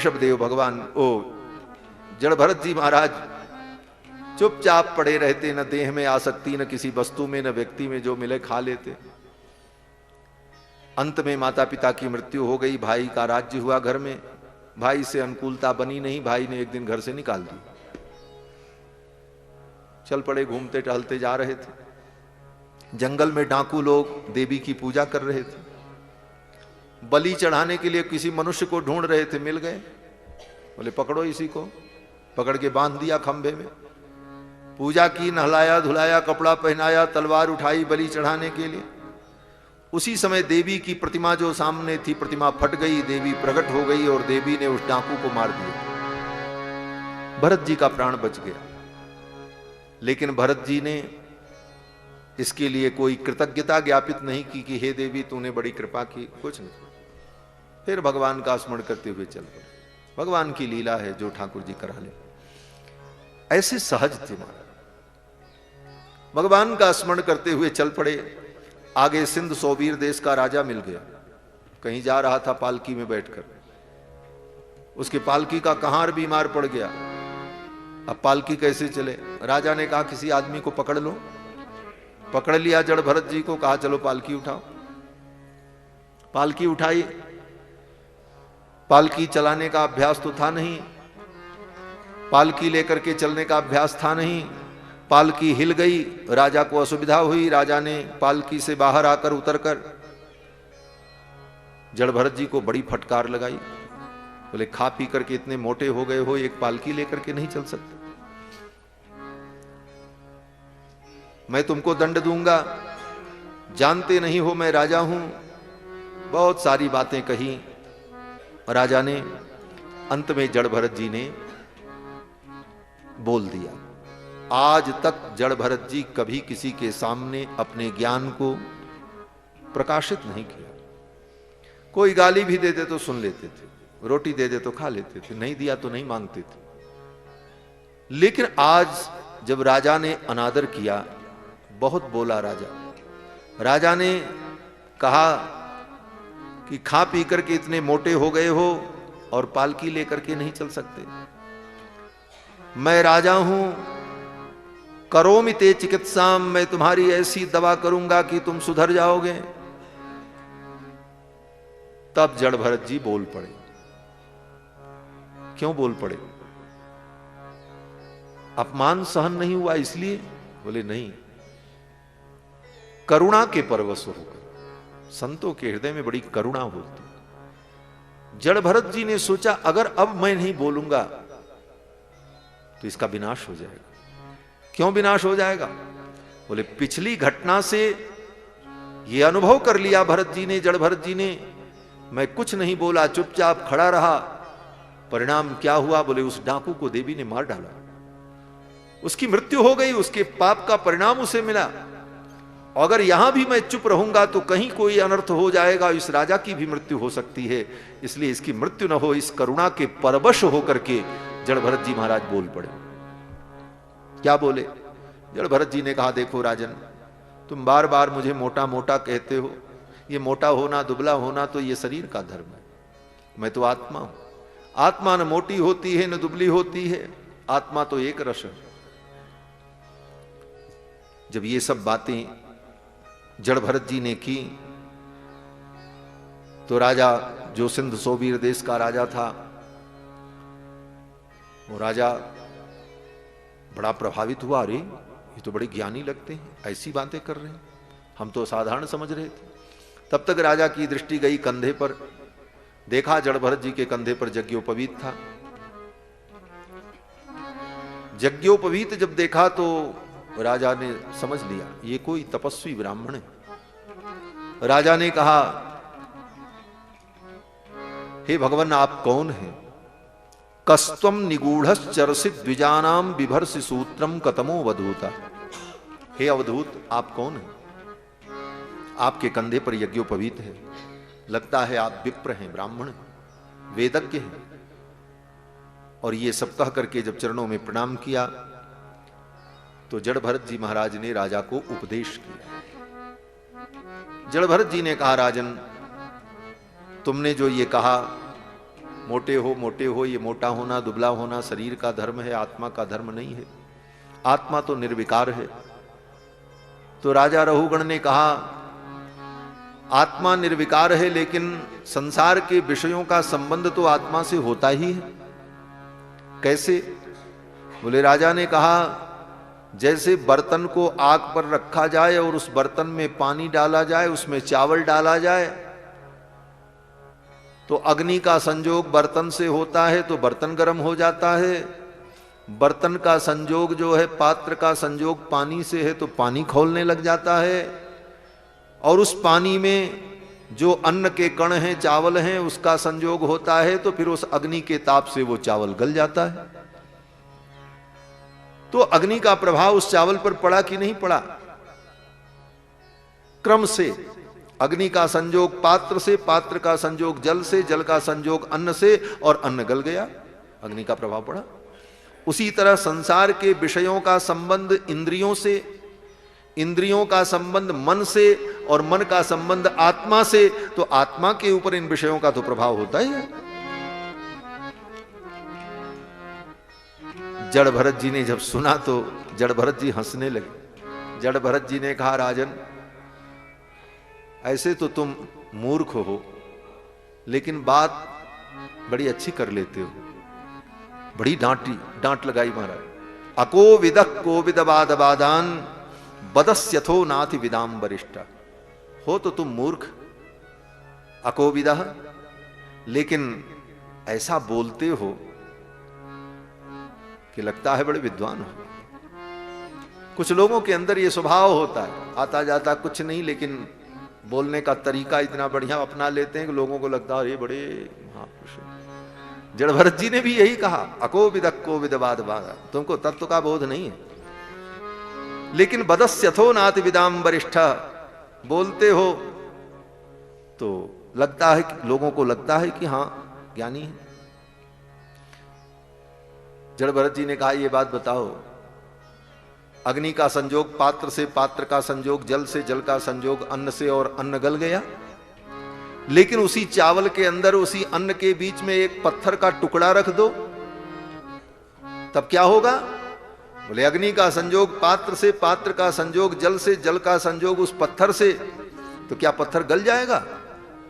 ऋषभदेव भगवान ओ जड़ भरत जी महाराज चुपचाप पड़े रहते, न देह में आसक्ति, न किसी वस्तु में, न व्यक्ति में, जो मिले खा लेते। अंत में माता पिता की मृत्यु हो गई, भाई का राज्य हुआ घर में, भाई से अनुकूलता बनी नहीं, भाई ने एक दिन घर से निकाल दी। चल पड़े, घूमते टहलते जा रहे थे, जंगल में डाकू लोग देवी की पूजा कर रहे थे, बलि चढ़ाने के लिए किसी मनुष्य को ढूंढ रहे थे, मिल गए, बोले पकड़ो इसी को, पकड़ के बांध दिया खंभे में, पूजा की, नहलाया धुलाया, कपड़ा पहनाया, तलवार उठाई बलि चढ़ाने के लिए। उसी समय देवी की प्रतिमा जो सामने थी, प्रतिमा फट गई, देवी प्रकट हो गई और देवी ने उस डाकू को मार दिया। भरत जी का प्राण बच गया, लेकिन भरत जी ने इसके लिए कोई कृतज्ञता ज्ञापित नहीं की कि हे देवी तूने बड़ी कृपा की, कुछ नहीं। फिर भगवान का स्मरण करते हुए चल पड़े। भगवान की लीला है, जो ठाकुर जी करा ले, ऐसे सहज थे महाराज। भगवान का स्मरण करते हुए चल पड़े। आगे सिंध सोबीर देश का राजा मिल गया, कहीं जा रहा था पालकी में बैठकर, उसके पालकी का कहार बीमार पड़ गया। अब पालकी कैसे चले? राजा ने कहा किसी आदमी को पकड़ लो, पकड़ लिया जड़ भरत जी को, कहा चलो पालकी उठाओ। पालकी उठाई, पालकी चलाने का अभ्यास तो था नहीं, पालकी लेकर के चलने का अभ्यास था नहीं, पालकी हिल गई, राजा को असुविधा हुई। राजा ने पालकी से बाहर आकर उतरकर जड़ भरत जी को बड़ी फटकार लगाई, बोले खा पी करके इतने मोटे हो गए हो, एक पालकी लेकर के नहीं चल सकते, मैं तुमको दंड दूंगा, जानते नहीं हो मैं राजा हूं। बहुत सारी बातें कही राजा ने। अंत में जड़ भरत जी ने बोल दिया। आज तक जड़ भरत जी कभी किसी के सामने अपने ज्ञान को प्रकाशित नहीं किया। कोई गाली भी दे दे तो सुन लेते थे, रोटी दे दे तो खा लेते थे, नहीं दिया तो नहीं मांगते थे। लेकिन आज जब राजा ने अनादर किया, बहुत बोला राजा। राजा ने कहा कि खा पी करके इतने मोटे हो गए हो और पालकी लेकर के नहीं चल सकते, मैं राजा हूं, करोमि ते चिकित्साम, मैं तुम्हारी ऐसी दवा करूंगा कि तुम सुधर जाओगे। तब जड़ भरत जी बोल पड़े। क्यों बोल पड़े? अपमान सहन नहीं हुआ इसलिए? बोले नहीं, करुणा के परवश होकर, संतों के हृदय में बड़ी करुणा होती। जड़ भरत जी ने सोचा अगर अब मैं नहीं बोलूंगा तो इसका विनाश हो जाएगा। क्यों विनाश हो जाएगा? बोले पिछली घटना से यह अनुभव कर लिया भरत जी ने, जड़ भरत जी ने, मैं कुछ नहीं बोला, चुपचाप खड़ा रहा। परिणाम क्या हुआ? बोले उस डाकू को देवी ने मार डाला, उसकी मृत्यु हो गई, उसके पाप का परिणाम उसे मिला। अगर यहां भी मैं चुप रहूंगा तो कहीं कोई अनर्थ हो जाएगा, इस राजा की भी मृत्यु हो सकती है, इसलिए इसकी मृत्यु न हो, इस करुणा के परवश होकर के जड़ भरत जी महाराज बोल पड़े। क्या बोले? जड़ भरत जी ने कहा देखो राजन, तुम बार बार मुझे मोटा मोटा कहते हो, ये मोटा होना दुबला होना तो ये शरीर का धर्म है, मैं तो आत्मा हूं, आत्मा न मोटी होती है न दुबली होती है, आत्मा तो एक रस है। जब ये सब बातें जड़ भरत जी ने की तो राजा, जो सिंध सोबीर देश का राजा था, वो राजा बड़ा प्रभावित हुआ। अरे ये तो बड़े ज्ञानी लगते हैं, ऐसी बातें कर रहे हैं, हम तो साधारण समझ रहे थे। तब तक राजा की दृष्टि गई कंधे पर, देखा जड़ भरत जी के कंधे पर यज्ञोपवीत था। यज्ञोपवीत जब देखा तो राजा ने समझ लिया ये कोई तपस्वी ब्राह्मण है। राजा ने कहा हे भगवान आप कौन हैं? कस्त्वम निगूढ़श्चरसित द्विजानाम बिभर्षि सूत्रम कतमो वधूता। हे अवधूत आप कौन हैं? आपके कंधे पर यज्ञोपवीत है, लगता है आप विप्र हैं, ब्राह्मण हैं, वेदज्ञ हैं। और ये सब कह करके जब चरणों में प्रणाम किया तो जड़ भरत जी महाराज ने राजा को उपदेश किया। जड़ भरत जी ने कहा राजन, तुमने जो ये कहा मोटे हो, ये मोटा होना दुबला होना शरीर का धर्म है, आत्मा का धर्म नहीं है। आत्मा तो निर्विकार है। तो राजा रहुगण ने कहा आत्मा निर्विकार है, लेकिन संसार के विषयों का संबंध तो आत्मा से होता ही है। कैसे? बोले राजा ने कहा जैसे बर्तन को आग पर रखा जाए और उस बर्तन में पानी डाला जाए, उसमें चावल डाला जाए, तो अग्नि का संयोग बर्तन से होता है तो बर्तन गर्म हो जाता है। बर्तन का संयोग जो है, पात्र का संयोग पानी से है तो पानी खौलने लग जाता है, और उस पानी में जो अन्न के कण हैं, चावल हैं, उसका संयोग होता है तो फिर उस अग्नि के ताप से वो चावल गल जाता है। तो अग्नि का प्रभाव उस चावल पर पड़ा कि नहीं पड़ा? क्रम से अग्नि का संयोग पात्र से, पात्र का संयोग जल से, जल का संयोग अन्न से, और अन्न गल गया, अग्नि का प्रभाव पड़ा। उसी तरह संसार के विषयों का संबंध इंद्रियों से, इंद्रियों का संबंध मन से, और मन का संबंध आत्मा से, तो आत्मा के ऊपर इन विषयों का तो प्रभाव होता ही है। जड़ भरत जी ने जब सुना तो जड़ भरत जी हंसने लगे। जड़ भरत जी ने कहा राजन, ऐसे तो तुम मूर्ख हो, लेकिन बात बड़ी अच्छी कर लेते हो। बड़ी डांट लगाई महाराज। अको विदक को विदबादबादान बदस्यथो नाथि विदाम वरिष्ठ। हो तो तुम मूर्ख, अको विदह, लेकिन ऐसा बोलते हो कि लगता है बड़े विद्वान हो। कुछ लोगों के अंदर ये स्वभाव होता है, आता जाता कुछ नहीं, लेकिन बोलने का तरीका इतना बढ़िया अपना लेते हैं कि लोगों को लगता है ये बड़े महापुरुष। जड़ भरत जी ने भी यही कहा, अको विदक्को विदबाद बादा, तुमको तत्व का बोध नहीं है। लेकिन बदस्यथो नाथ विदाम वरिष्ठ, बोलते हो तो लगता है, लोगों को लगता है कि हाँ ज्ञानी है। जड़ भरत जी ने कहा ये बात बताओ, अग्नि का संयोग पात्र से, पात्र का संयोग जल से, जल का संयोग अन्न से, और अन्न गल गया। लेकिन उसी चावल के अंदर, उसी अन्न के बीच में एक पत्थर का टुकड़ा रख दो, तब क्या होगा? बोले अग्नि का संयोग पात्र से, पात्र का संयोग जल से, जल का संयोग उस पत्थर से, तो क्या पत्थर गल जाएगा?